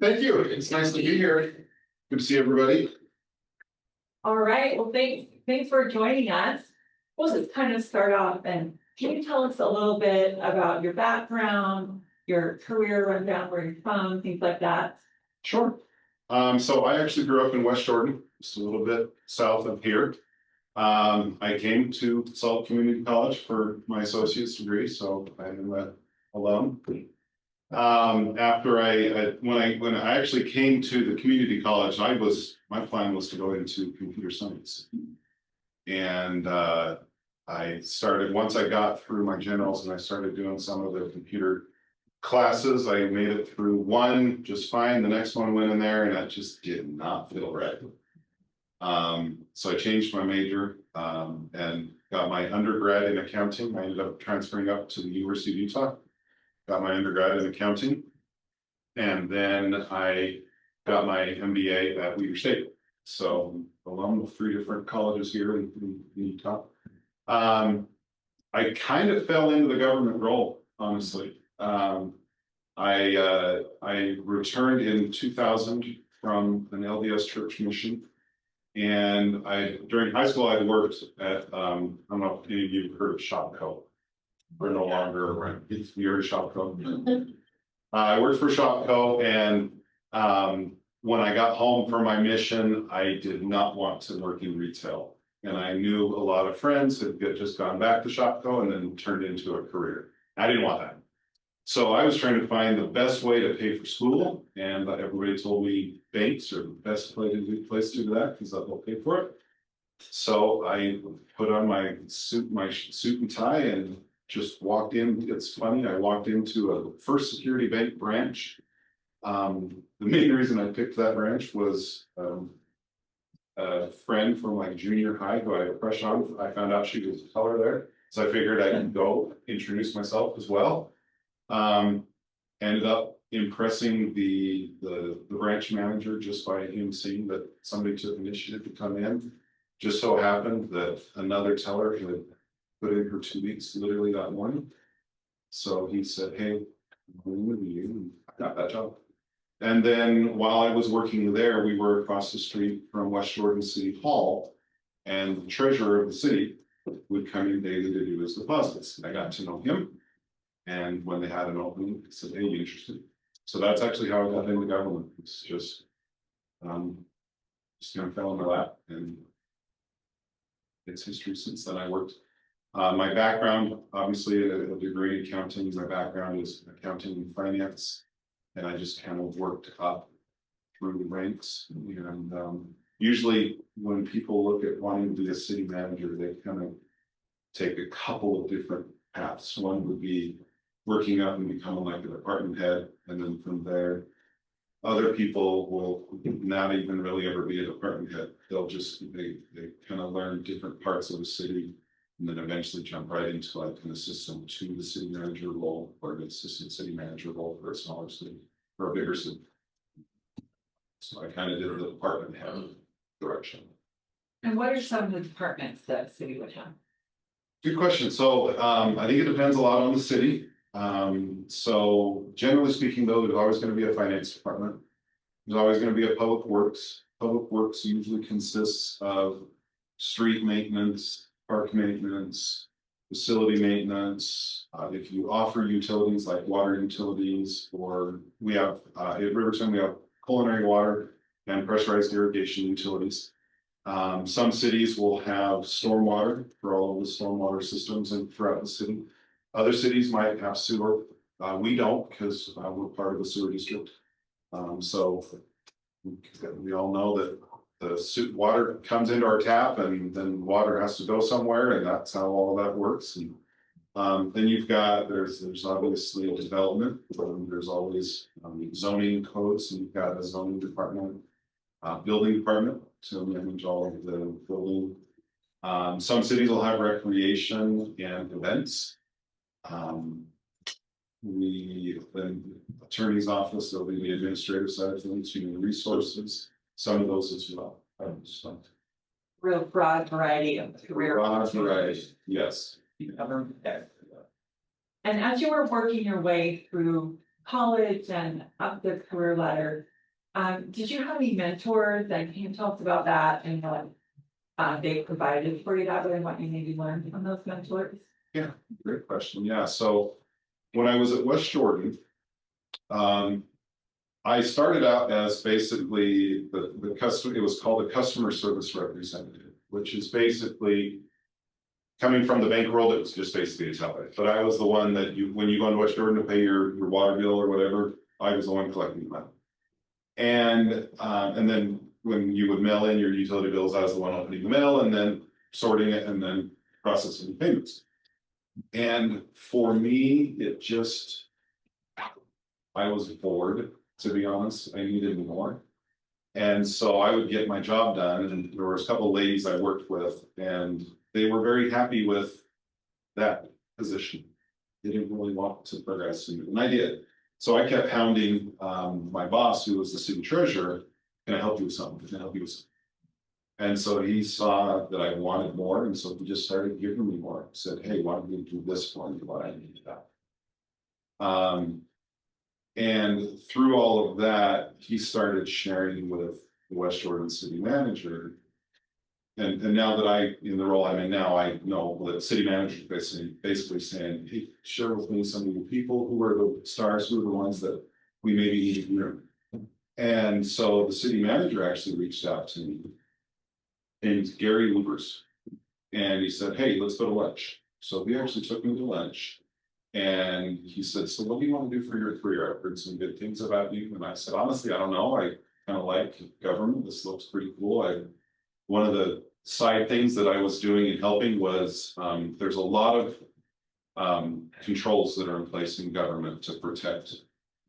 Thank you. It's nice to be here. Good to see everybody. All right, well, thanks for joining us. We'll just kind of start off and can you tell us a little bit about your background, your career rundown, where you're from, things like that? Sure. So I actually grew up in West Jordan, just a little bit south of here. I came to Salt Community College for my associate's degree, so I'm an alum. After when I actually came to the community college, my plan was to go into computer science. And I started, once I got through my generals and I started doing some of the computer classes, I made it through one just fine. The next one went in there and that just did not feel right. So I changed my major and got my undergrad in accounting. I ended up transferring up to the University of Utah, got my undergrad in accounting, and then I got my MBA at Weber State. So alum of 3 different colleges here in Utah. I kind of fell into the government role, honestly. I returned in 2000 from an LDS church mission. And during high school, I worked at, I don't know if any of you have heard of Shopco. We're no longer around. You heard of Shopco? I worked for Shopco, and when I got home from my mission, I did not want to work in retail. And I knew a lot of friends had just gone back to Shopco and then turned into a career. I didn't want that. So I was trying to find the best way to pay for school, and everybody told me banks are the best place to do that because they'll pay for it. So I put on my suit and tie, and just walked in. It's funny, I walked into a First Security Bank branch. The main reason I picked that branch was a friend from like junior high who I had a crush on. I found out she was a teller there, so I figured I could go introduce myself as well. Ended up impressing the branch manager just by him seeing that somebody took initiative to come in. Just so happened that another teller had put in her 2 weeks literally that morning. So he said, "Hey, I'm with you," and I got that job. And then while I was working there, we were across the street from West Jordan City Hall, and the treasurer of the city would come in daily to do his deposits. I got to know him. And when they had an opening, I said, "Hey, you interested?" So that's actually how I got into government. It's just kind of fell in my lap, and it's history since then. I worked. My background, obviously, a degree in accounting. My background is accounting and finance, and I just kind of worked up through the ranks. And usually, when people look at wanting to be a city manager, they kind of take a couple of different paths. One would be working up and becoming like a department head, and then from there, other people will not even really ever be a department head. They'll just they kind of learn different parts of the city, and then eventually jump right into like an assistant to the city manager role or an assistant city manager role for a smaller city or a bigger city. So I kind of did the department head direction. And what are some of the departments that city would have? Good question. So I think it depends a lot on the city. So generally speaking, though, there's always going to be a finance department. There's always going to be a public works. Public works usually consists of street maintenance, park maintenance, facility maintenance. If you offer utilities like water utilities, or we have at Riverton, we have culinary water and pressurized irrigation utilities. Some cities will have stormwater for all of the stormwater systems and throughout the city. Other cities might have sewer. We don't, because we're part of the sewer district. So we all know that the water comes into our tap, and then water has to go somewhere, and that's how all of that works. And then you've got there's obviously a development. There's always zoning codes, and you've got a zoning department, building department to manage all of the building. Some cities will have recreation and events. The attorney's office, there'll be the administrative side of things, human resources, some of those as well. Real broad variety of career. Broad variety, yes. Government there. And as you were working your way through college and up the career ladder. Did you have any mentors, and can you tell us about that and what they provided for you that way and what you maybe learned from those mentors? Yeah, great question. Yeah, so when I was at West Jordan, I started out as basically the customer, it was called a customer service representative, which is basically coming from the bank world, it was just basically a teller. But I was the one that when you go into West Jordan to pay your water bill or whatever, I was the one collecting the money. And then when you would mail in your utility bills, I was the one opening the mail and then sorting it and then processing payments. And for me, I was bored, to be honest. I needed more. And so I would get my job done, and there was a couple of ladies I worked with, and they were very happy with that position. They didn't really want to progress, and I did. So I kept hounding my boss, who was the city treasurer, can I help you with something? Can I help you with something? And so he saw that I wanted more, and so he just started giving me more. He said, hey, why don't you do this for me? What I need that. And through all of that, he started sharing with the West Jordan city manager. And now that in the role I'm in now, I know that city manager is basically saying, hey, share with me some of the people who are the stars, who are the ones that we maybe need to hear. And so the city manager actually reached out to me, and Gary Lubers, and he said, hey, let's go to lunch. So he actually took me to lunch. And he said, so what do you want to do for your career? I've heard some good things about you. And I said, honestly, I don't know. I kind of like government. This looks pretty cool. One of the side things that I was doing and helping was there's a lot of controls that are in place in government to protect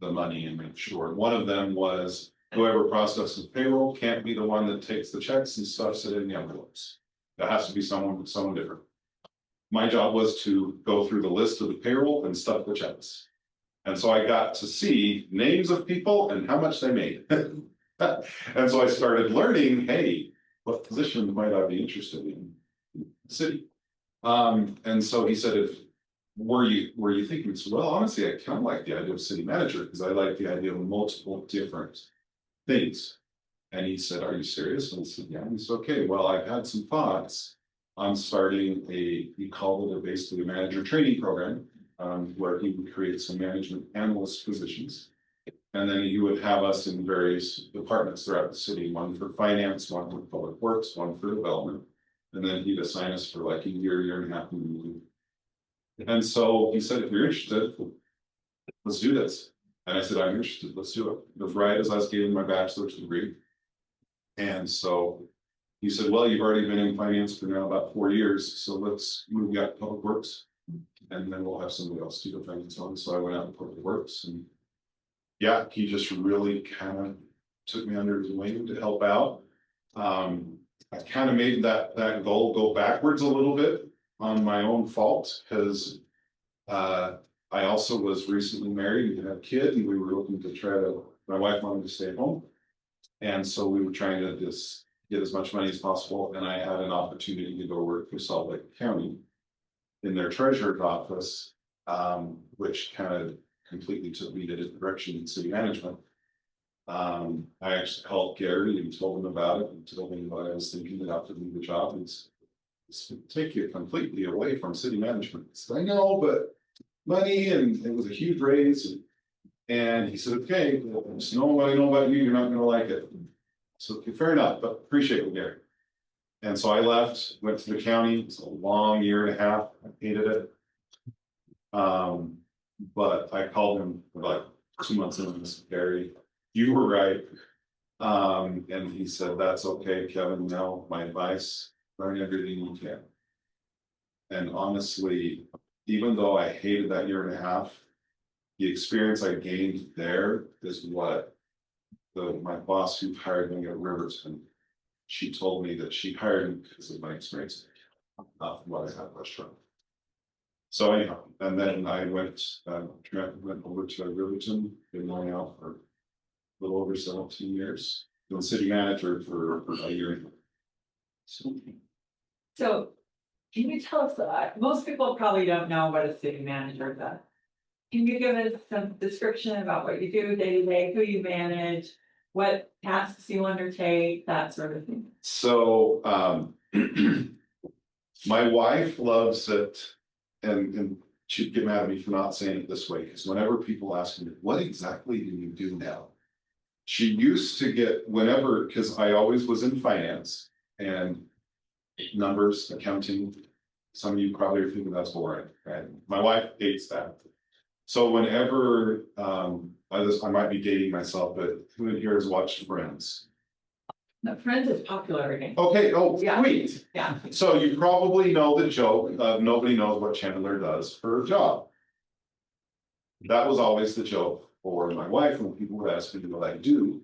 the money and make sure. One of them was whoever processes payroll can't be the one that takes the checks and stuffs it in the envelopes. That has to be someone different. My job was to go through the list of the payroll and stuff the checks. And so I got to see names of people and how much they made. And so I started learning, hey, what position might I be interested in the city? And so he said, were you thinking? So, well, honestly, I kind of like the idea of city manager because I like the idea of multiple different things. And he said, are you serious? And I said, yeah. And he said, okay, well, I've had some thoughts on starting we called it basically a manager training program, where he would create some management analyst positions. And then he would have us in various departments throughout the city, one for finance, one for public works, one for development. And then he'd assign us for like a year and a half. And so he said, if you're interested, let's do this. And I said, I'm interested, let's do it. It was right as I was getting my bachelor's degree. And so he said, well, you've already been in finance for now about 4 years, so let's move you out to public works, and then we'll have somebody else do the finance on. So I went out to public works, and yeah, he just really kind of took me under his wing to help out. I kind of made that goal go backwards a little bit on my own fault, because I also was recently married and had a kid, and we were looking to my wife wanted to stay at home. And so we were trying to just get as much money as possible. And I had an opportunity to go work for Salt Lake County in their treasurer's office, which kind of completely took me to a different direction in city management. I actually called Gary and told him about it and told him what I was thinking that after leave the job. It's take you completely away from city management. So I know, but money, and it was a huge raise. And he said, okay, well, just knowing what I know about you, you're not going to like it. So okay, fair enough, but appreciate it, Gary. And so I left, went to the county. It's a long year and a half. I hated it. But I called him like 2 months in and said, Gary, you were right. And he said, that's okay, Kevin. Now my advice, learn everything you can. And honestly, even though I hated that year and a half, the experience I gained there is what my boss who hired me at Riverton, she told me that she hired me because of my experience, not from what I had at restaurant. So anyhow, and then I went over to Riverton, been going out for a little over 17 years, been city manager for a year. So can you tell us, most people probably don't know what a city manager does. Can you give us some description about what you do day to day, who you manage, what tasks you undertake, that sort of thing? So, my wife loves it, and she'd get mad at me for not saying it this way, because whenever people ask me, what exactly do you do now? She used to get, whenever, because I always was in finance and numbers, accounting. Some of you probably are thinking that's boring, right? My wife hates that. So whenever, I might be dating myself, but who in here has watched Friends? No, Friends is popular again. Okay, oh, Yeah. sweet. Yeah. So you probably know the joke of nobody knows what Chandler does for a job. That was always the joke for my wife when people would ask me what I do.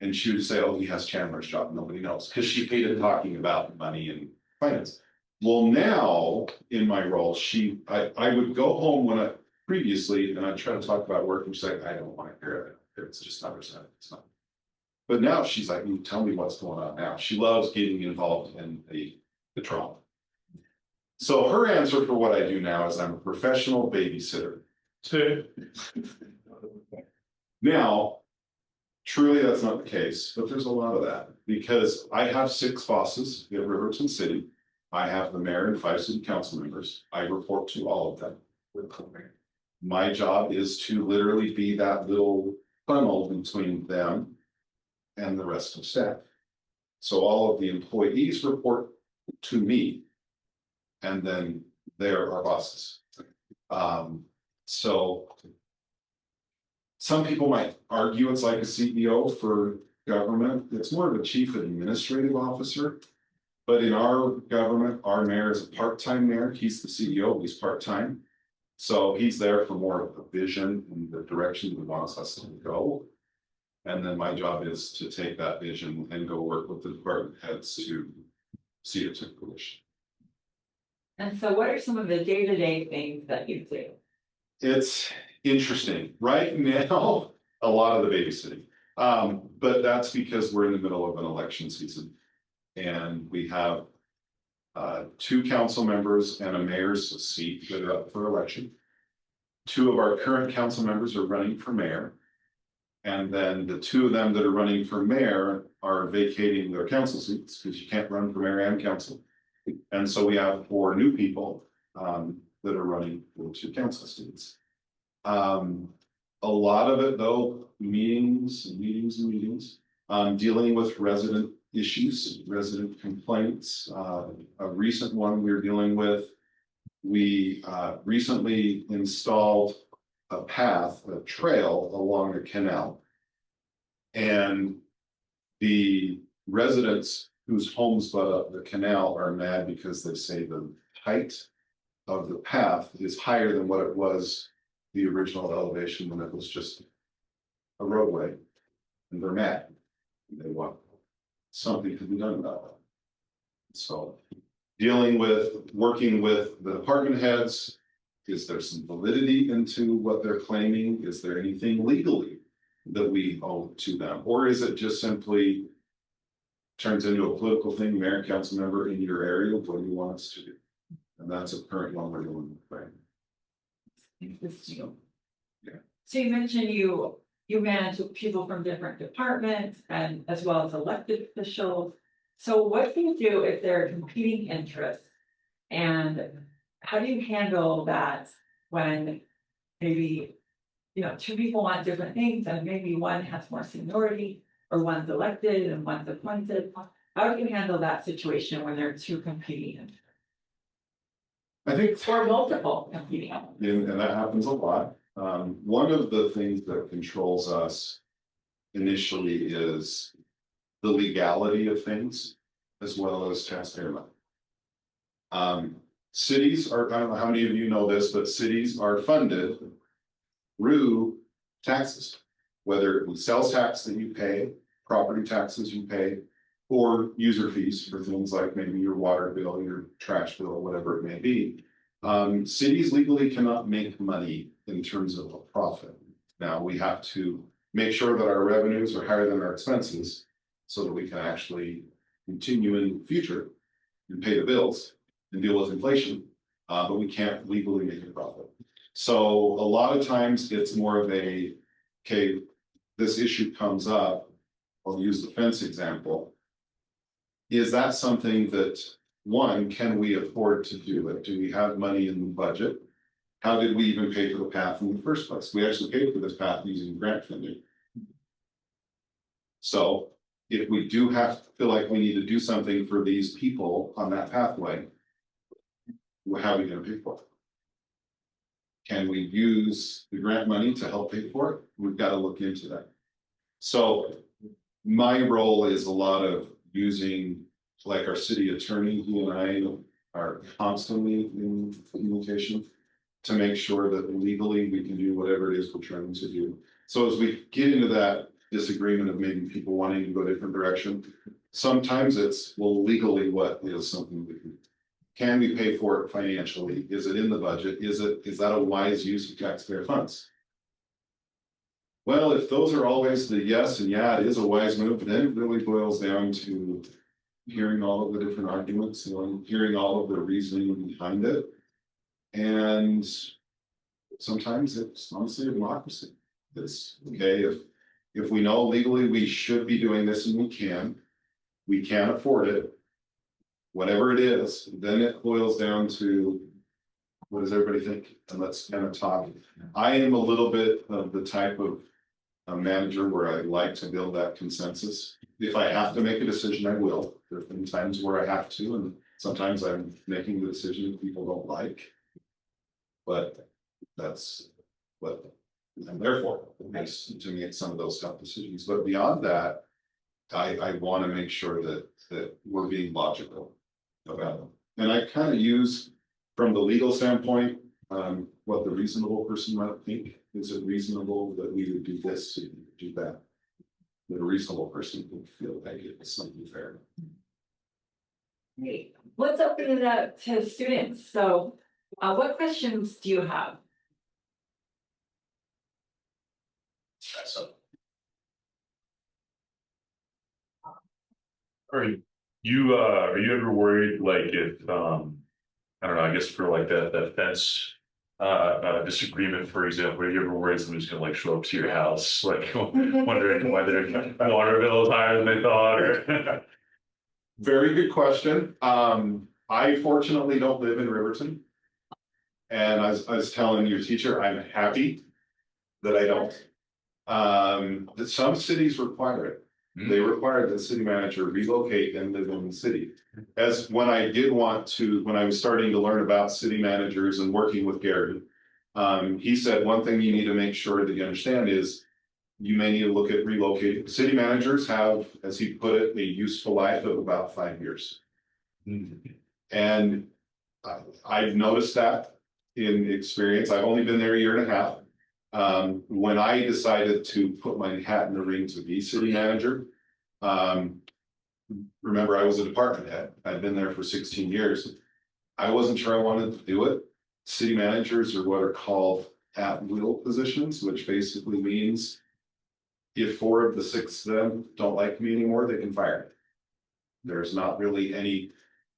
And she would say, oh, he has Chandler's job, nobody knows, because she hated talking about money and finance. Well, now in my role, I would go home previously, and I'd try to talk about work, and she's like, I don't want to hear it. It's just not percent. It's not. But now she's like, tell me what's going on now. She loves getting involved in the drama. So her answer for what I do now is I'm a professional babysitter. Now, truly, that's not the case, but there's a lot of that because I have 6 bosses at Riverton City. I have the mayor and 5 city council members. I report to all of them. My job is to literally be that little funnel between them and the rest of staff. So all of the employees report to me, and then they're our bosses. So some people might argue it's like a CEO for government. It's more of a chief administrative officer. But in our government, our mayor is a part-time mayor. He's the CEO, he's part-time. So he's there for more of the vision and the direction he wants us to go. And then my job is to take that vision and go work with the department heads to see it to fruition. And so what are some of the day-to-day things that you do? It's interesting. Right now, a lot of the babysitting. But that's because we're in the middle of an election season. And we have 2 council members and a mayor's seat that are up for election. 2 of our current council members are running for mayor. And then the 2 of them that are running for mayor are vacating their council seats because you can't run for mayor and council. And so we have 4 new people that are running for 2 council seats. A lot of it though, meetings, dealing with resident issues, resident complaints. A recent one we're dealing with, we recently installed a path, a trail along a canal. And the residents whose homes butt up the canal are mad because they say the height of the path is higher than what it was the original elevation when it was just a roadway. And they're mad. And they want something to be done about it. So working with the department heads, is there some validity into what they're claiming? Is there anything legally that we owe to them? Or is it just simply turns into a political thing, mayor and council member in your area, what do you want us to do? And that's a current one we're doing. Right. Interesting. Yeah. So you mentioned you manage people from different departments and as well as elected officials. So what do you do if there are competing interests? And how do you handle that when maybe, 2 people want different things and maybe one has more seniority or one's elected and one's appointed? How do you handle that situation when there are 2 competing interests? I think Or multiple competing interests? and that happens a lot. One of the things that controls us initially is the legality of things as well as taxpayer money. Cities are, I don't know how many of you know this, but cities are funded through taxes, whether it be sales tax that you pay, property taxes you pay, or user fees for things like maybe your water bill, your trash bill, whatever it may be. Cities legally cannot make money in terms of a profit. Now we have to make sure that our revenues are higher than our expenses so that we can actually continue in the future and pay the bills and deal with inflation, but we can't legally make a profit. So a lot of times it's more of a, okay, this issue comes up. I'll use the fence example. Is that something that, one, can we afford to do it? Do we have money in the budget? How did we even pay for the path in the first place? We actually paid for this path using grant funding. So if we do have to feel like we need to do something for these people on that pathway, how are we going to pay for it? Can we use the grant money to help pay for it? We've got to look into that. So my role is a lot of using, like our city attorney, he and I are constantly in communication to make sure that legally we can do whatever it is we're trying to do. So as we get into that disagreement of maybe people wanting to go a different direction, sometimes it's, well, legally, what is something we can we pay for it financially? Is it in the budget? Is that a wise use of taxpayer funds? Well, if those are always the yes and yeah, it is a wise move, then it really boils down to hearing all of the different arguments, hearing all of the reasoning behind it. And sometimes it's honestly a democracy. It's okay if we know legally we should be doing this and we can't afford it, whatever it is, then it boils down to what does everybody think? And let's kind of talk. I am a little bit of the type of a manager where I like to build that consensus. If I have to make a decision, I will. There have been times where I have to, and sometimes I'm making the decision people don't like. But that's what I'm there for, is to make some of those tough decisions. But beyond that, I want to make sure that we're being logical about them. And I kind of use, from the legal standpoint, what the reasonable person might think. Is it reasonable that we would do this, do that? That a reasonable person would feel like it's something fair. Great. Let's open it up to students. So what questions do you have? Are you ever worried, like, if I don't know, I guess for like that fence disagreement, for example, are you ever worried somebody's gonna like show up to your house, like wondering why their water bill is higher than they thought, or Very good question. I fortunately don't live in Riverton. And I was telling your teacher, I'm happy that I don't. That some cities require it. They require the city manager relocate and live in the city. As when I was starting to learn about city managers and working with Gary, he said one thing you need to make sure that you understand is you may need to look at relocating. City managers have, as he put it, a useful life of about 5 years. And I've noticed that in experience. I've only been there a year and a half. When I decided to put my hat in the ring to be city manager, remember I was a department head. I'd been there for 16 years. I wasn't sure I wanted to do it. City managers are what are called at-will positions, which basically means if 4 of the 6 of them don't like me anymore, they can fire me. There's not really any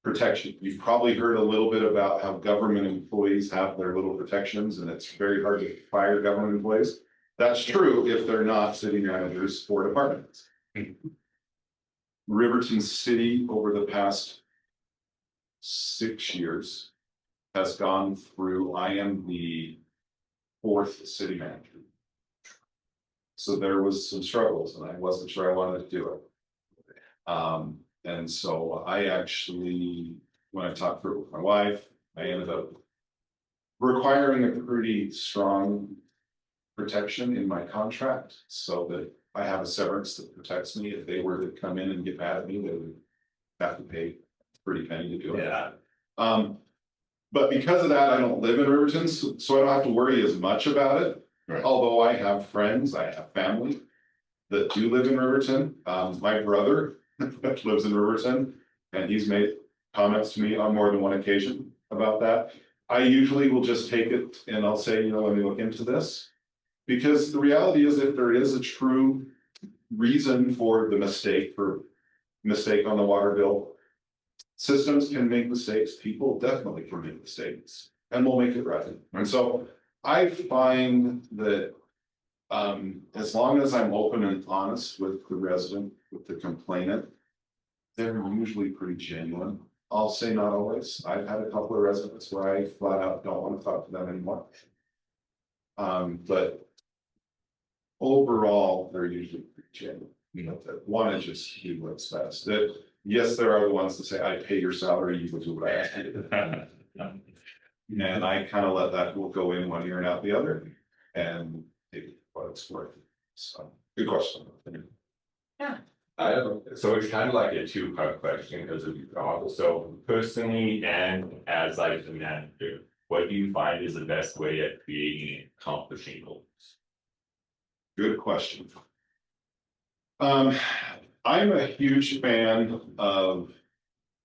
protection. You've probably heard a little bit about how government employees have their little protections, and it's very hard to fire government employees. That's true if they're not city managers for departments. Riverton City over the past 6 years has gone through, I am the 4th city manager. So there was some struggles and I wasn't sure I wanted to do it. And so I actually, when I talked through it with my wife, I ended up requiring a pretty strong protection in my contract so that I have a severance that protects me. If they were to come in and get mad at me, they would have to pay a pretty penny to do it. Yeah. But because of that, I don't live in Riverton, so I don't have to worry as much about it. Right. Although I have friends, I have family that do live in Riverton. My brother lives in Riverton, and he's made comments to me on more than one occasion about that. I usually will just take it and I'll say, let me look into this. Because the reality is, if there is a true reason for the mistake on the water bill, systems can make mistakes. People definitely can make mistakes, and we'll make it right. And so I find that. As long as I'm open and honest with the resident, with the complainant. They're usually pretty genuine. I'll say not always. I've had a couple of residents where I flat out don't want to talk to them anymore. But. Overall, they're usually pretty genuine, that want to just do what's best. That, yes, there are the ones that say, I pay your salary, you will do what I ask you to do. And I kind of let that will go in one ear and out the other, and take what it's worth. So, good question. So it's kind of like a two-part question because of your job. So personally and as like the manager, what do you find is the best way at creating and accomplishing goals? Good question. I'm a huge fan of.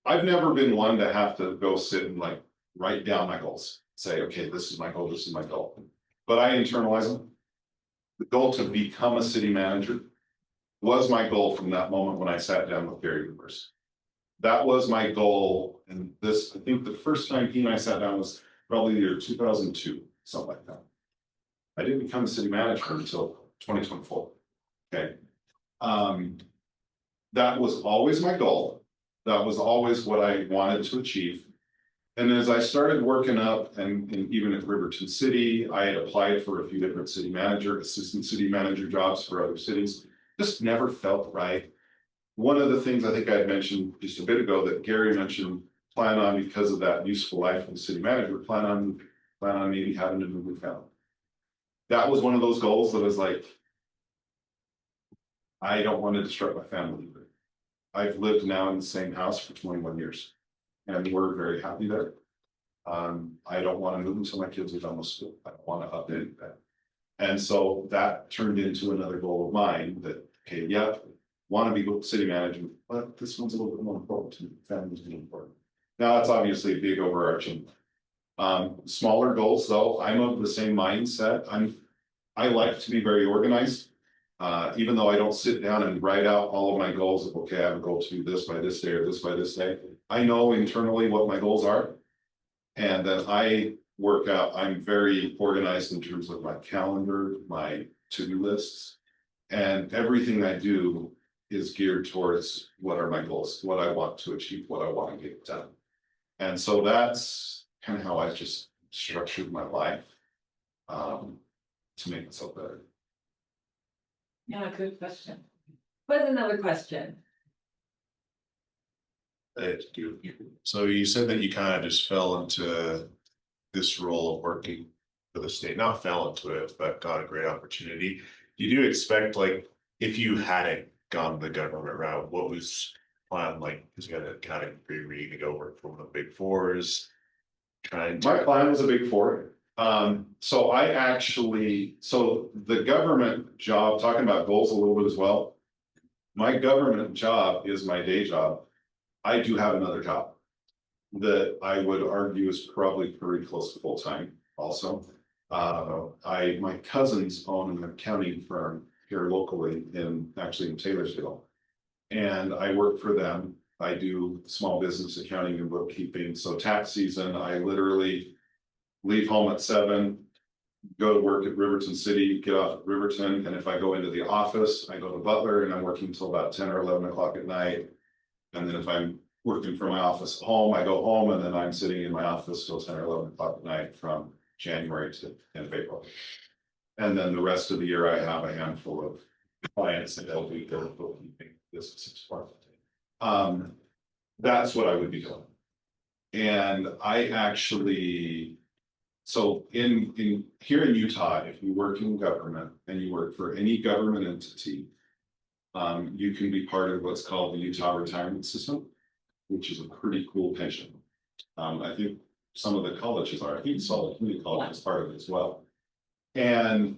I've never been one to have to go sit and like write down my goals. Say, okay, this is my goal, this is my goal. But I internalize them. The goal to become a city manager was my goal from that moment when I sat down with Gary Rivers. That was my goal. And this, I think the first time he and I sat down was probably the year 2002, something like that. I didn't become a city manager until 2024. Okay. That was always my goal. That was always what I wanted to achieve. And as I started working up and even at Riverton City, I had applied for a few different city manager, assistant city manager jobs for other cities. Just never felt right. One of the things I think I had mentioned just a bit ago that Gary mentioned, plan on, because of that useful life of the city manager, plan on maybe having to move with family. That was one of those goals that was like, I don't want to disrupt my family. I've lived now in the same house for 21 years and we're very happy there. I don't want to move until my kids are done with school. I don't want to update that. And so that turned into another goal of mine that, okay, yeah, want to be city manager, but this one's a little bit more important to me. Family's really important. Now that's obviously a big overarching. Smaller goals though, I'm of the same mindset. I like to be very organized. Even though I don't sit down and write out all of my goals of, okay, I have a goal to do this by this day or this by this day. I know internally what my goals are. And then I work out, I'm very organized in terms of my calendar, my to-do lists. And everything I do is geared towards what are my goals, what I want to achieve, what I want to get done. And so that's kind of how I just structured my life to make myself better. Yeah, good question. What's another question? So you said that you kind of just fell into this role of working for the state, not fell into it, but got a great opportunity. You do expect, like, if you hadn't gone the government route, what was plan like? Because you had a kind of degree to go work for one of the big fours. My plan was a big four. So the government job, talking about goals a little bit as well. My government job is my day job. I do have another job that I would argue is probably pretty close to full time also. My cousins own an accounting firm here locally actually in Taylorsville. And I work for them. I do small business accounting and bookkeeping. So tax season, I literally leave home at 7, go to work at Riverton City, get off at Riverton. And if I go into the office, I go to Butler and I'm working until about 10 or 11 o'clock at night. And then if I'm working from my office at home, I go home and then I'm sitting in my office till 10 or 11 o'clock at night from January to end of April. And then the rest of the year, I have a handful of clients that they'll do their bookkeeping businesses for. That's what I would be doing. And I actually, so in here in Utah, if you work in government and you work for any government entity, you can be part of what's called the Utah retirement system, which is a pretty cool pension. I think some of the colleges are, I think Salt Lake Community College is part of it as well. And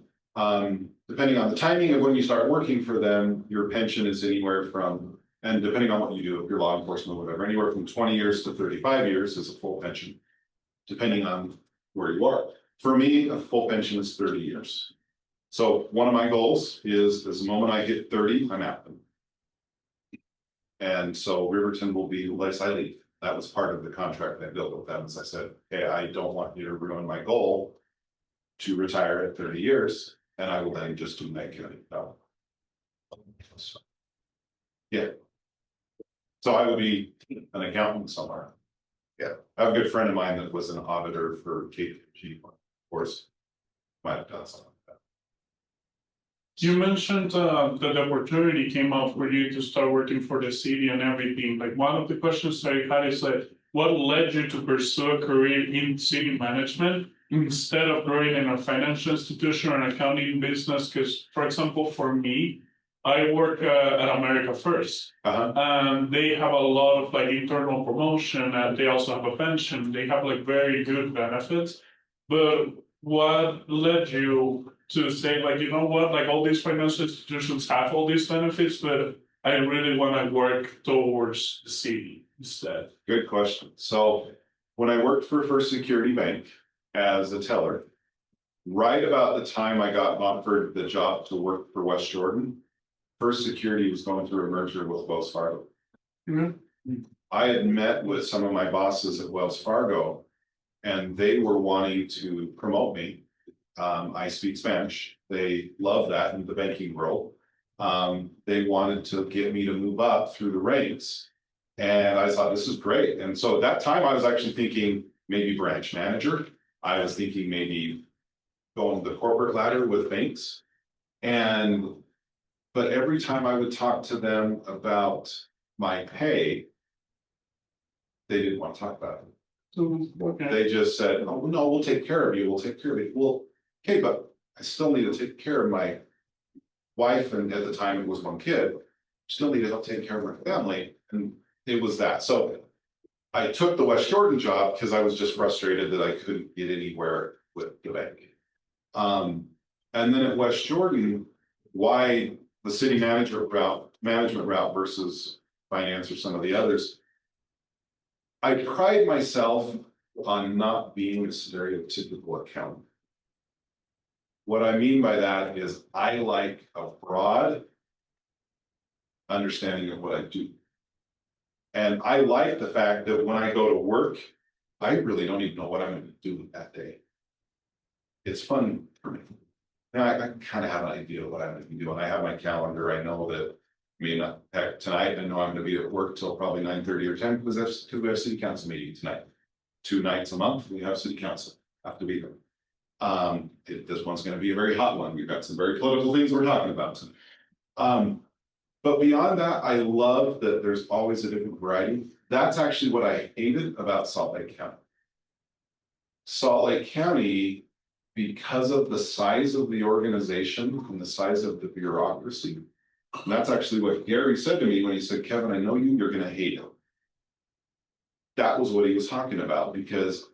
depending on the timing of when you start working for them, your pension is anywhere from, and depending on what you do, if you're law enforcement or whatever, anywhere from 20 years to 35 years is a full pension, depending on where you are. For me, a full pension is 30 years. So one of my goals is the moment I hit 30, I'm at them. And so Riverton will be less I leave. That was part of the contract I built with them. As I said, hey, I don't want you to ruin my goal to retire at 30 years, and I will then just do my accounting. Yeah. So I would be an accountant somewhere. Yeah, I have a good friend of mine that was an auditor for KPMG, of course. Might have done something like that. You mentioned that the opportunity came up for you to start working for the city and everything. Like one of the questions I had is like, what led you to pursue a career in city management instead of growing in a financial institution or an accounting business? Because, for example, for me, I work at America First. And they have a lot of like internal promotion, and they also have a pension. They have like very good benefits. But what led you to say, like, you know what, like all these financial institutions have all these benefits, but I really want to work towards the city instead? Good question. So when I worked for First Security Bank as a teller, right about the time I got offered the job to work for West Jordan, First Security was going through a merger with Wells Fargo. I had met with some of my bosses at Wells Fargo, and they were wanting to promote me. I speak Spanish. They love that in the banking world. They wanted to get me to move up through the ranks. And I thought, this is great. And so at that time, I was actually thinking maybe branch manager. I was thinking maybe going the corporate ladder with banks. But every time I would talk to them about my pay, they didn't want to talk about it. Okay. They just said, oh, no, we'll take care of you. We'll take care of you. Well, okay, but I still need to take care of my wife. And at the time it was one kid, still need to help take care of my family. And it was that. So I took the West Jordan job because I was just frustrated that I couldn't get anywhere with the bank. And then at West Jordan, why the city management route versus finance or some of the others? I pride myself on not being a stereotypical accountant. What I mean by that is I like a broad understanding of what I do. And I like the fact that when I go to work, I really don't even know what I'm going to do that day. It's fun for me. Now I kind of have an idea of what I'm going to be doing. I have my calendar. I know that, I mean, heck, tonight I know I'm going to be at work till probably 9:30 or 10 because we have city council meeting tonight. 2 nights a month we have city council. Have to be there. This one's going to be a very hot one. We've got some very political things we're talking about tonight. But beyond that, I love that there's always a different variety. That's actually what I hated about Salt Lake County. Salt Lake County, because of the size of the organization and the size of the bureaucracy, and that's actually what Gary said to me when he said, Kevin, I know you're going to hate him. That was what he was talking about, because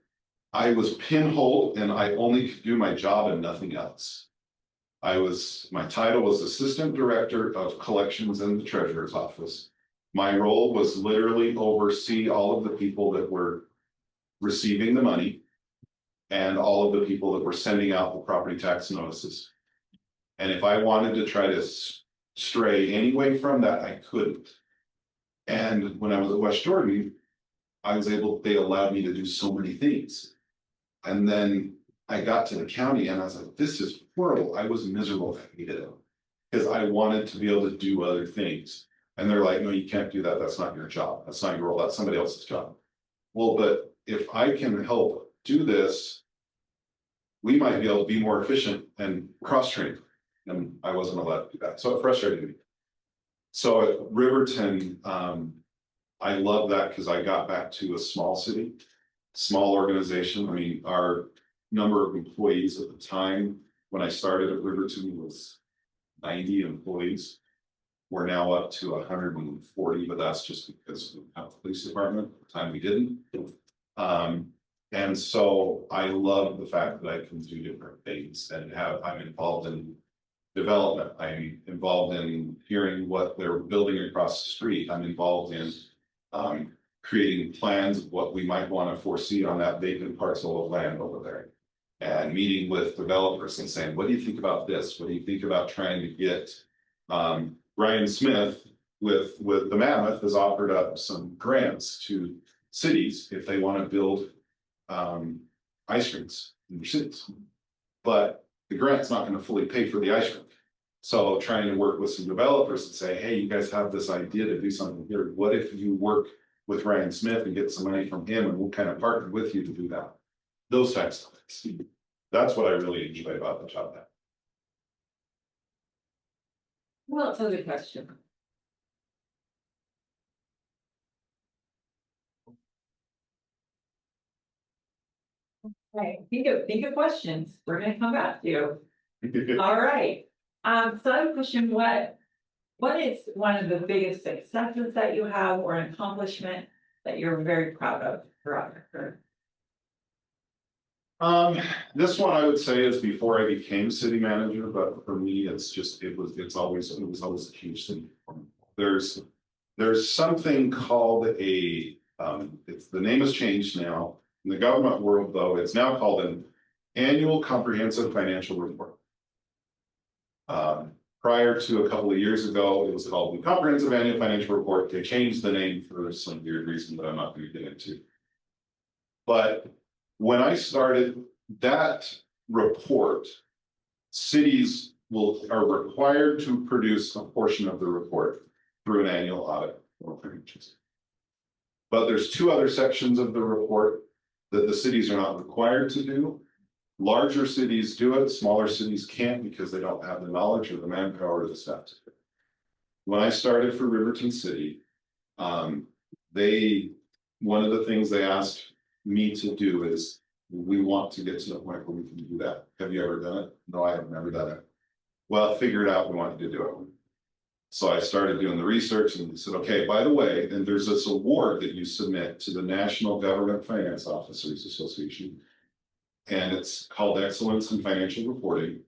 I was pinholed and I only could do my job and nothing else. My title was Assistant Director of Collections in the Treasurer's Office. My role was literally oversee all of the people that were receiving the money and all of the people that were sending out the property tax notices. And if I wanted to try to stray any way from that, I couldn't. And when I was at West Jordan, they allowed me to do so many things. And then I got to the county and I was like, this is horrible. I was miserable. I hated it because I wanted to be able to do other things. And they're like, no, you can't do that. That's not your job. That's not your role. That's somebody else's job. Well, but if I can help do this, we might be able to be more efficient and cross-train. And I wasn't allowed to do that. So it frustrated me. So at Riverton, I love that because I got back to a small city, small organization. I mean, our number of employees at the time when I started at Riverton was 90 employees. We're now up to 140, but that's just because we have a police department. At the time we didn't. And so I love the fact that I can do different things and I'm involved in development. I'm involved in hearing what they're building across the street. I'm involved in creating plans of what we might want to foresee on that vacant parcel of land over there. And meeting with developers and saying, what do you think about this? What do you think about trying to get Ryan Smith with the Mammoth has offered up some grants to cities if they want to build ice rinks in their cities. but the grant's not gonna fully pay for the ice rink. So trying to work with some developers and say, hey, you guys have this idea to do something here, what if you work with Ryan Smith and get some money from him and we'll kind of partner with you to do that? Those types of things. That's what I really enjoy about the job. Well, it's a good question. Right, think of questions, we're gonna come back to you. All right, so I have a question, what is one of the biggest successes that you have or an accomplishment that you're very proud of throughout your career? This one I would say is before I became city manager, but for me, it's always a huge thing. There's something called the name has changed now. In the government world, though, it's now called an annual comprehensive financial report. Prior to a couple of years ago, it was called the comprehensive annual financial report. They changed the name for some weird reason that I'm not going to get into. But when I started that report, cities are required to produce a portion of the report through an annual audit or financials. But there's two other sections of the report that the cities are not required to do. Larger cities do it, smaller cities can't because they don't have the knowledge or the manpower or the staff to do it. When I started for Riverton City, one of the things they asked me to do is, we want to get to the point where we can do that. Have you ever done it? No, I have never done it. Well, figured out we wanted to do it. So I started doing the research and said, okay, by the way, and there's this award that you submit to the National Government Finance Officers Association. And it's called Excellence in Financial Reporting.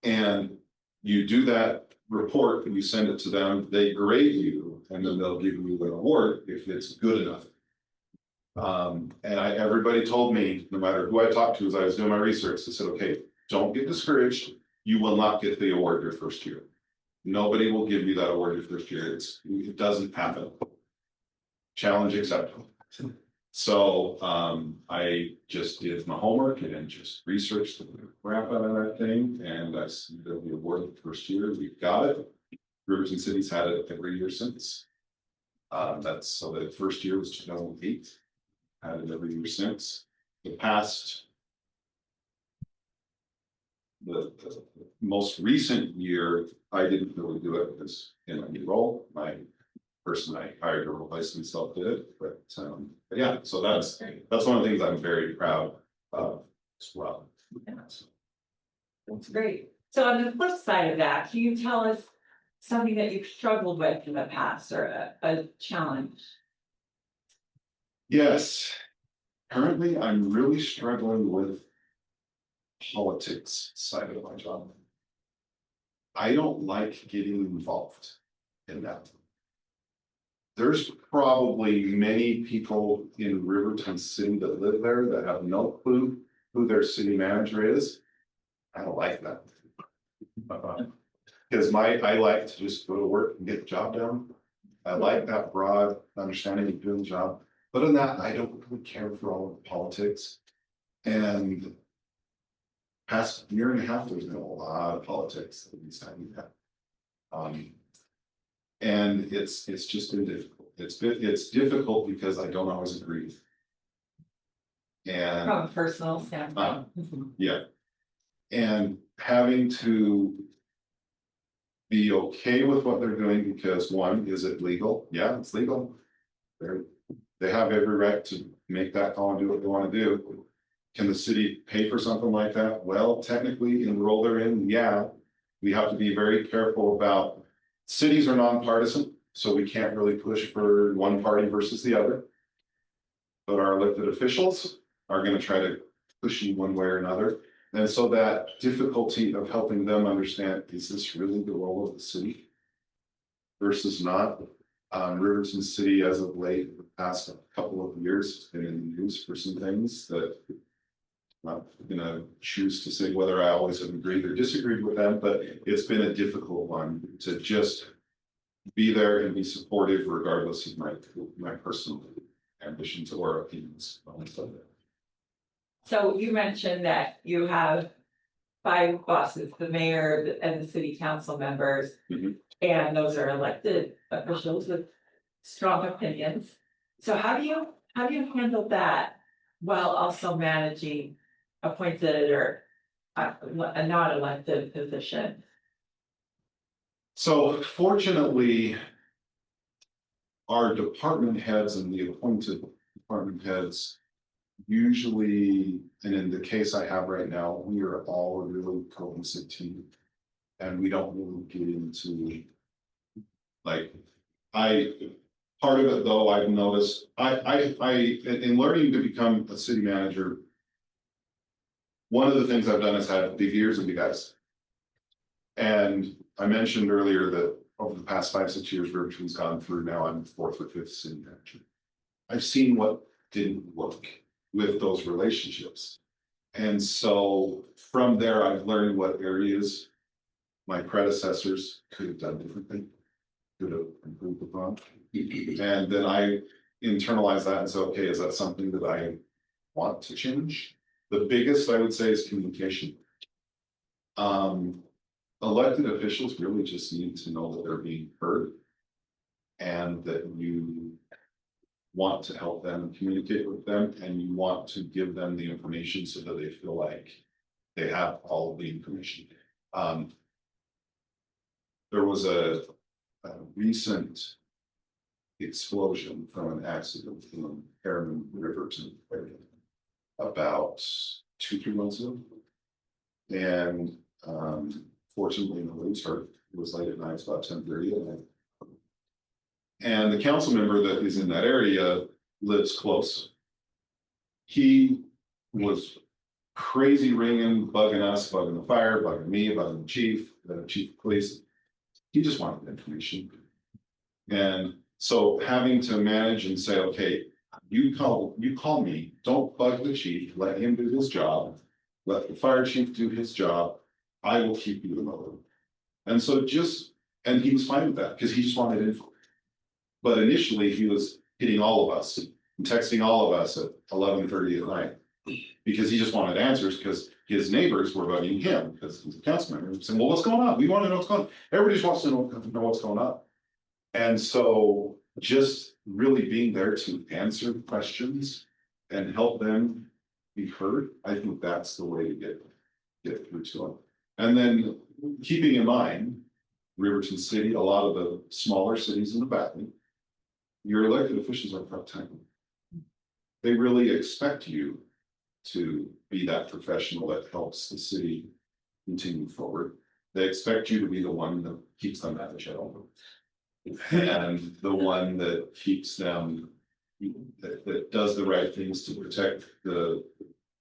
And you do that report and you send it to them, they grade you, and then they'll give you an award if it's good enough. And everybody told me, no matter who I talked to as I was doing my research, they said, okay, don't get discouraged. You will not get the award your first year. Nobody will give you that award your first year. It doesn't happen. Challenge accepted. So I just did my homework and just researched the crap out of that thing. And I submitted the award the first year. We got it. Riverton City's had it every year since. So the first year was 2008. Had it every year since. The most recent year, I didn't really do it because in my new role, my person I hired to replace himself did. But yeah, so that's one of the things I'm very proud of as well. Yeah. That's great. So on the flip side of that, can you tell us something that you've struggled with in the past or a challenge? Yes. Currently, I'm really struggling with politics side of my job. I don't like getting involved in that. There's probably many people in Riverton City that live there that have no clue who their city manager is. I don't like that. Because I like to just go to work and get the job done. I like that broad understanding of doing the job. But in that, I don't really care for all of the politics. And past year and a half, there's been a lot of politics that we've had. And it's just been difficult. It's difficult because I don't always agree. And From a personal standpoint. yeah. And having to be okay with what they're doing because one, is it legal? Yeah, it's legal. They have every right to make that call and do what they want to do. Can the city pay for something like that? Well, technically, in the role they're in, yeah, we have to be very careful about. Cities are nonpartisan, so we can't really push for one party versus the other. But our elected officials are going to try to push you one way or another. And so that difficulty of helping them understand, is this really the role of the city versus not? Riverton City, as of late, the past couple of years, has been in the news for some things that I'm not going to choose to say whether I always have agreed or disagreed with them, but it's been a difficult one to just be there and be supportive regardless of my personal ambitions or opinions on stuff. So you mentioned that you have five bosses, the mayor and the city council members. Mhm. And those are elected officials with strong opinions. So how do you handle that while also managing appointed or a not elected position? So fortunately, our department heads and the appointed department heads usually, and in the case I have right now, we are all a really cohesive team. And we don't really get into like, part of it though, I've noticed, in learning to become a city manager, one of the things I've done is have big ears and big eyes. And I mentioned earlier that over the past 5-6 years, Riverton's gone through, now I'm 4th or 5th city manager. I've seen what didn't work with those relationships. And so from there, I've learned what areas my predecessors could have done differently, could have improved upon. And then I internalize that and say, okay, is that something that I want to change? The biggest I would say is communication. Elected officials really just need to know that they're being heard and that you want to help them communicate with them and you want to give them the information so that they feel like they have all of the information. There was a recent explosion from an accident in Harriman, Riverton about 2-3 months ago. And fortunately, nobody was hurt. It was late at night, it's about 10:30 at night. And the council member that is in that area lives close. He was crazy ringing, bugging us, bugging the fire, bugging me, bugging the chief of police. He just wanted information. And so having to manage and say, okay, you call me, don't bug the chief, let him do his job, let the fire chief do his job, I will keep you in the loop. And so and he was fine with that because he just wanted info. But initially he was hitting all of us and texting all of us at 11:30 at night because he just wanted answers because his neighbors were bugging him because he's a council member saying, well, what's going on? We want to know what's going on. Everybody just wants to know what's going on. And so just really being there to answer questions and help them be heard, I think that's the way to get through to them. And then keeping in mind, Riverton City, a lot of the smaller cities in the valley, your elected officials are part-time. They really expect you to be that professional that helps the city continue forward. They expect you to be the one that keeps them at the show. And the one that keeps them, that does the right things to protect the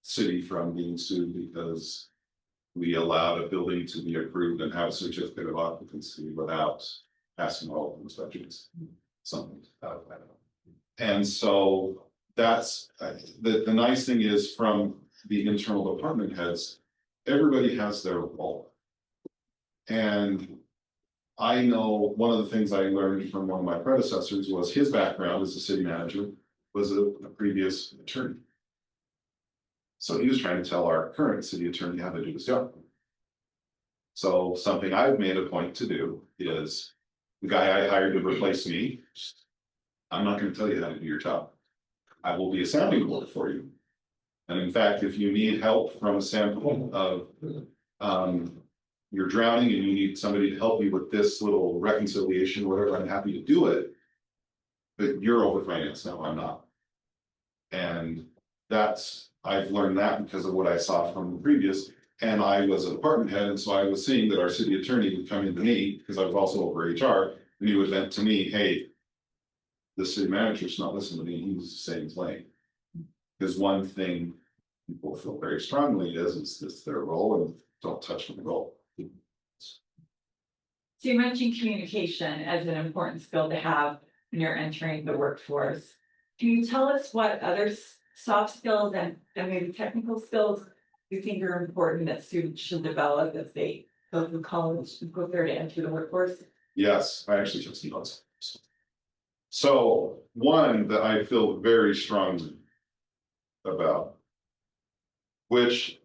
city from being sued because we allowed a building to be approved and have a certificate of occupancy without passing all of those budgets. Something out of that. And so that's the nice thing is from the internal department heads, everybody has their role. And I know one of the things I learned from one of my predecessors was his background as a city manager was a previous attorney. So he was trying to tell our current city attorney how to do his job. So something I've made a point to do is the guy I hired to replace me, I'm not going to tell you how to do your job. I will be a sounding board for you. And in fact, if you need help from a standpoint of you're drowning and you need somebody to help you with this little reconciliation, whatever, I'm happy to do it. But you're over finance now, I'm not. And I've learned that because of what I saw from the previous. And I was a department head, and so I was seeing that our city attorney would come into me, because I was also over HR, and he would vent to me, hey, the city manager's not listening to me, he's saying his lane. Because one thing people feel very strongly is this their role, and don't touch my role. So you mentioned communication as an important skill to have when you're entering the workforce. Can you tell us what other soft skills and maybe technical skills you think are important that students should develop as they go through college and prepare to enter the workforce? Yes, I actually took some notes. So one that I feel very strongly about, which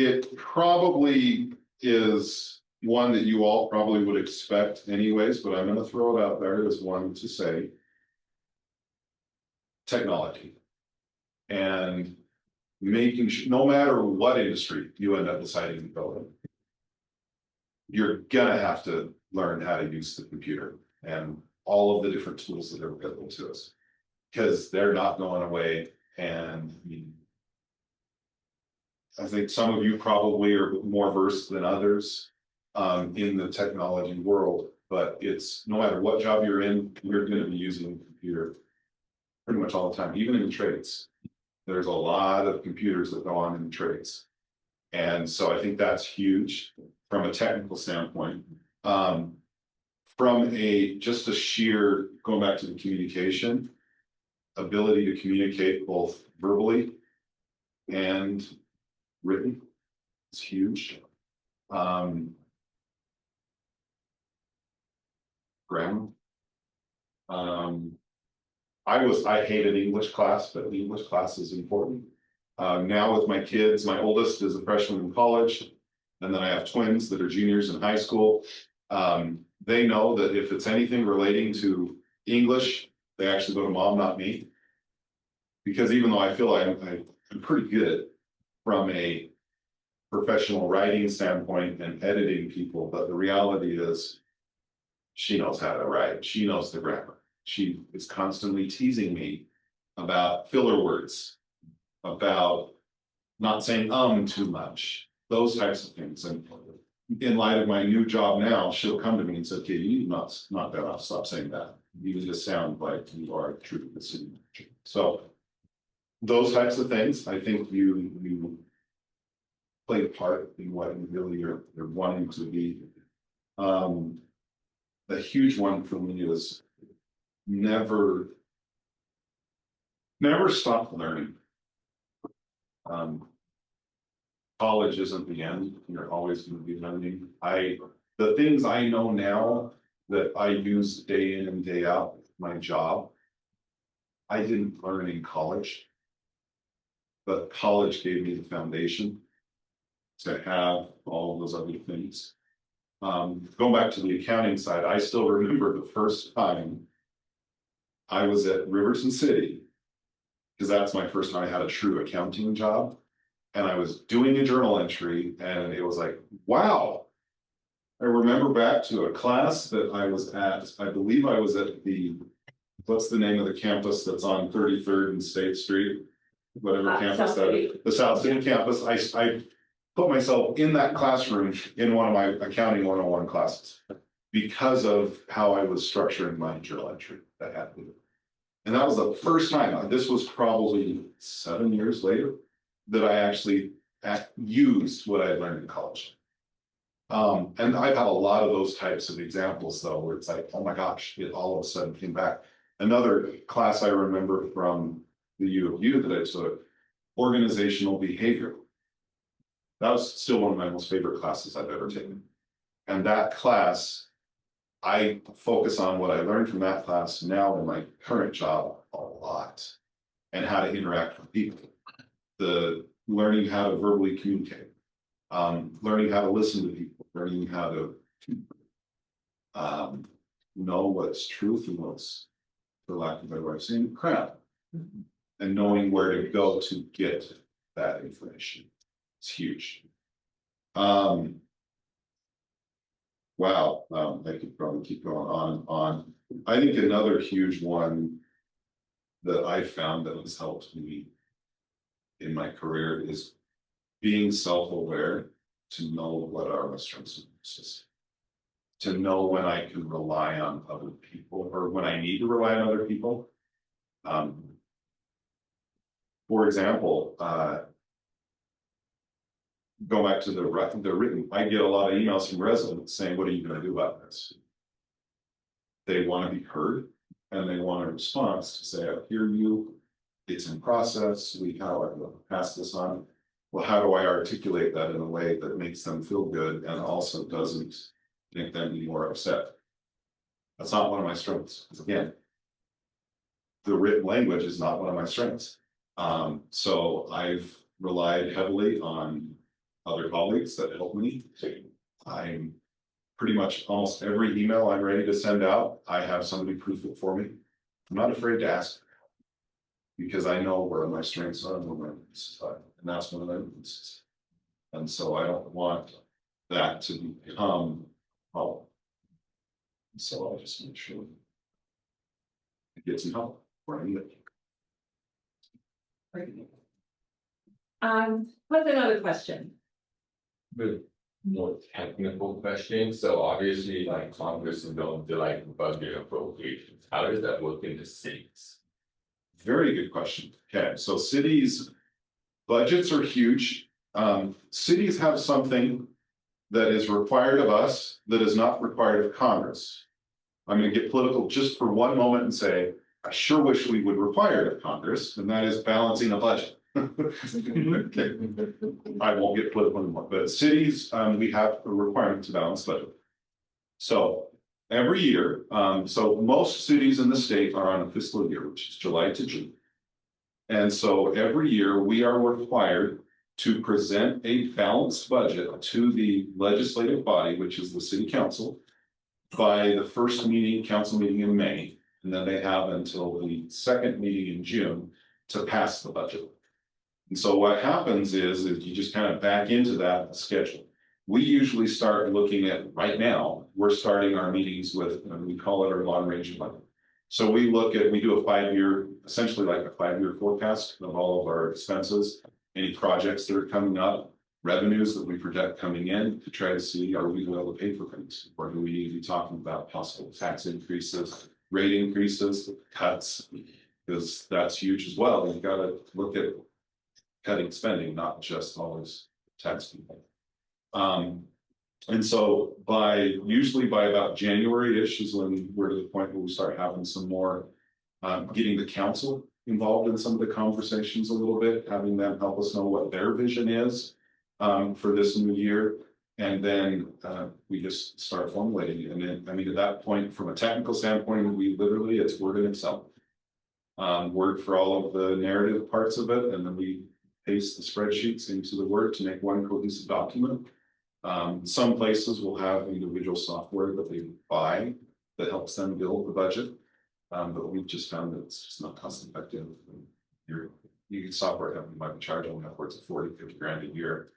It probably is one that you all probably would expect anyways, but I'm gonna throw it out there as one to say. Technology. And making sure, no matter what industry you end up deciding to go in. You're gonna have to learn how to use the computer and all of the different tools that are available to us. Because they're not going away, and I think some of you probably are more versed than others in the technology world, but it's no matter what job you're in, you're going to be using the computer pretty much all the time, even in the trades. There's a lot of computers that go on in the trades. And so I think that's huge from a technical standpoint. From just a sheer, going back to the communication, ability to communicate both verbally and written is huge. Grammar. I hated English class, but the English class is important. Now with my kids, my oldest is a freshman in college, and then I have twins that are juniors in high school. They know that if it's anything relating to English, they actually go to mom, not me. Because even though I feel I'm pretty good from a professional writing standpoint and editing people, but the reality is she knows how to write. She knows the grammar. She is constantly teasing me about filler words, about not saying too much, those types of things. And in light of my new job now, she'll come to me and say, okay, you need not knock that off, stop saying that. You just sound like you are true. So those types of things, I think you play a part in what you really are wanting to be. A huge one for me is never stop learning. College isn't the end. You're always going to be learning. The things I know now that I use day in and day out with my job, I didn't learn in college, but college gave me the foundation to have all of those other things. Going back to the accounting side, I still remember the first time I was at Riverton City, because that's my first time I had a true accounting job. And I was doing a journal entry, and it was like, wow. I remember back to a class that I was at, I believe I was at what's the name of the campus that's on 33rd and State Street? Whatever campus that is, the South City campus. I put myself in that classroom in one of my accounting 101 classes because of how I was structuring my journal entry that happened. And that was the first time, this was probably 7 years later, that I actually used what I learned in college. And I've had a lot of those types of examples though, where it's like, oh my gosh, it all of a sudden came back. Another class I remember from the U of U that I took, organizational behavior. That was still one of my most favorite classes I've ever taken. And that class, I focus on what I learned from that class now in my current job a lot, and how to interact with people. The learning how to verbally communicate, learning how to listen to people, learning how to know what's truth and what's, for lack of a better way of saying, crap, and knowing where to go to get that information. It's huge. Wow, I could probably keep going on and on. I think another huge one that I found that has helped me in my career is being self-aware to know what our restaurants is. To know when I can rely on other people or when I need to rely on other people. For example, go back to the written, I get a lot of emails from residents saying, what are you going to do about this? They want to be heard and they want a response to say, I hear you, it's in process, how I will pass this on. Well, how do I articulate that in a way that makes them feel good and also doesn't make them be more upset? That's not one of my strengths, because again, the written language is not one of my strengths. So I've relied heavily on other colleagues that help me. I'm pretty much almost every email I'm ready to send out, I have somebody proof it for me. I'm not afraid to ask. Because I know where my strengths are and where my weaknesses are, and that's one of my weaknesses. And so I don't want that to become, oh. So I'll just make sure. I get some help where I need it. What's another question? But more technical question, so obviously like Congress is going to like budget appropriations, how does that work in the cities? Very good question. Okay, so cities' budgets are huge. Cities have something that is required of us that is not required of Congress. I'm gonna get political just for one moment and say, I sure wish we would require it of Congress, and that is balancing a budget. Okay. I won't get political anymore, but cities, we have a requirement to balance budget. So every year, so most cities in the state are on a fiscal year, which is July to June. And so every year we are required to present a balanced budget to the legislative body, which is the city council, by the first meeting, council meeting in May. And then they have until the second meeting in June to pass the budget. And so what happens is you just kind of back into that schedule. We usually start looking at, right now, we're starting our meetings with, we call it our long range plan. So we do a 5-year, essentially like a 5-year forecast of all of our expenses, any projects that are coming up, revenues that we project coming in to try to see, are we able to pay for things? Or do we need to be talking about possible tax increases, rate increases, cuts? Because that's huge as well. You've got to look at cutting spending, not just always tax people. And so usually by about January-ish is when we're to the point where we start having some more, getting the council involved in some of the conversations a little bit, having them help us know what their vision is for this new year. And then we just start formulating it. And then, I mean, at that point, from a technical standpoint, it's Word and Excel. Word for all of the narrative parts of it, and then we paste the spreadsheets into the Word to make one cohesive document. Some places will have individual software that they buy that helps them build the budget. But we've just found that it's just not cost effective. You can software company might be charging upwards of 40, 50 grand a year.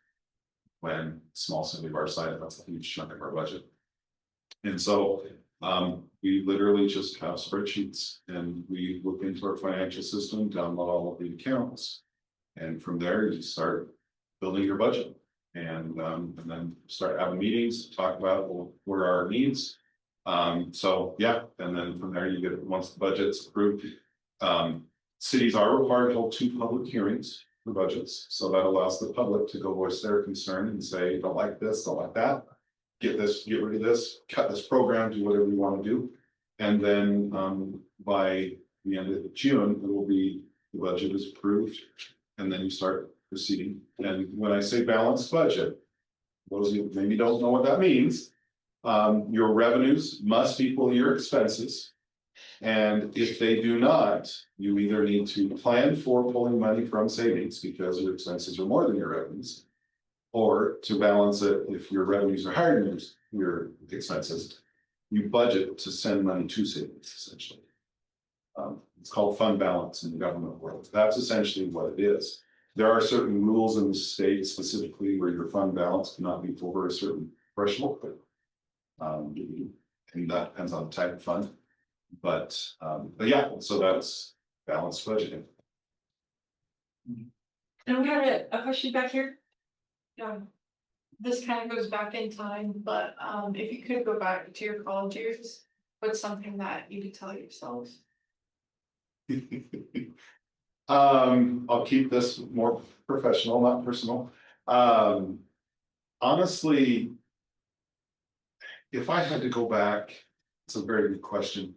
When small city of our size, that's a huge chunk of our budget. And so we literally just have spreadsheets and we look into our financial system, download all of the accounts. And from there, you start building your budget and then start having meetings, talk about what are our needs. So yeah, and then from there you get, once the budget's approved, cities are required to hold 2 public hearings for budgets. So that allows the public to go voice their concern and say, don't like this, don't like that. Get this, get rid of this, cut this program, do whatever you want to do. And then by the end of June, it will be, the budget is approved. And then you start proceeding. And when I say balanced budget, those of you maybe don't know what that means. Your revenues must equal your expenses. And if they do not, you either need to plan for pulling money from savings because your expenses are more than your revenues. Or to balance it, if your revenues are higher than your expenses, you budget to send money to savings, essentially. It's called fund balance in the government world. That's essentially what it is. There are certain rules in the state specifically where your fund balance cannot be over a certain threshold. And that depends on the type of fund. But yeah, so that's balanced budgeting. And we have a question back here. This kind of goes back in time, but if you could go back to your college years, what's something that you could tell yourself? I'll keep this more professional, not personal. Honestly, if I had to go back, it's a very good question.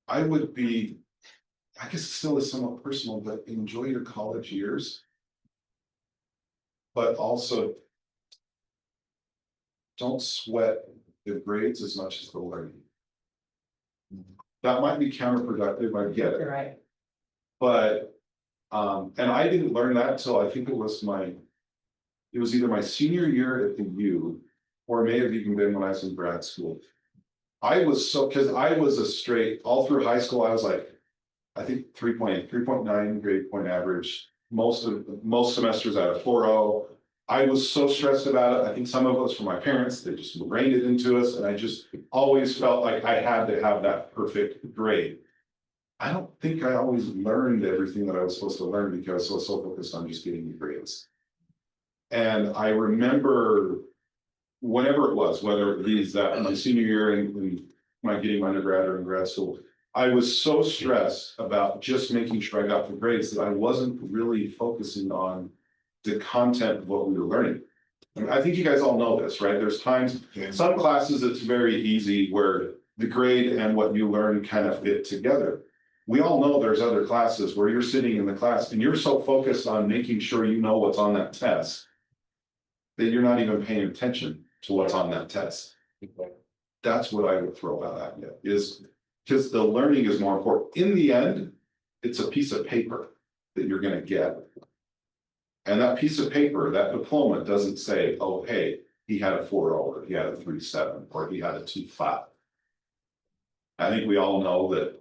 I would be, I guess it still is somewhat personal, but enjoy your college years. But also don't sweat the grades as much as the learning. That might be counterproductive, I get it. Right. But, and I didn't learn that till I think it was my it was either my senior year at the U, or it may have even been when I was in grad school. I was so, because I was a straight, all through high school, I was like, I think 3.9 grade point average. Most semesters I had a 4.0. I was so stressed about it. I think some of it was from my parents. They just ingrained it into us. And I just always felt like I had to have that perfect grade. I don't think I always learned everything that I was supposed to learn because I was so focused on just getting the grades. And I remember whenever it was, whether it was that my senior year in my getting my undergrad or in grad school, I was so stressed about just making sure I got the grades that I wasn't really focusing on the content of what we were learning. I mean, I think you guys all know this, right? There's times, some classes it's very easy where the grade and what you learn kind of fit together. We all know there's other classes where you're sitting in the class and you're so focused on making sure you know what's on that test that you're not even paying attention to what's on that test. That's what I would throw out at you, is because the learning is more important. In the end, it's a piece of paper that you're going to get. And that piece of paper, that diploma doesn't say, oh, hey, he had a 4.0 or he had a 3.7 or he had a 2.5. I think we all know that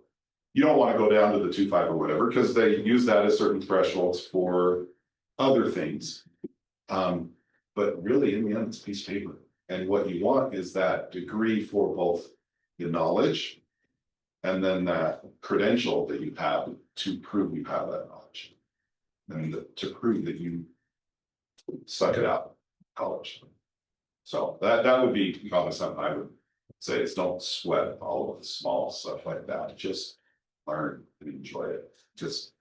you don't want to go down to the 2.5 or whatever, because they use that as certain thresholds for other things. But really, in the end, it's a piece of paper. And what you want is that degree for both the knowledge and then that credential that you have to prove you have that knowledge. And to prove that you suck it out in college. So that would be probably something I would say, is don't sweat all of the small stuff like that. Just learn and enjoy it. Just,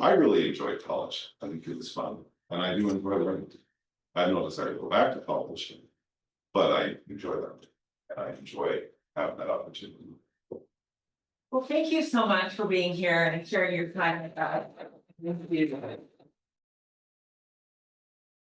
I really enjoyed college. I think it was fun. And I do enjoy learning. I don't necessarily go back to college, but I enjoy learning. And I enjoy having that opportunity. Well, thank you so much for being here and sharing your time with us.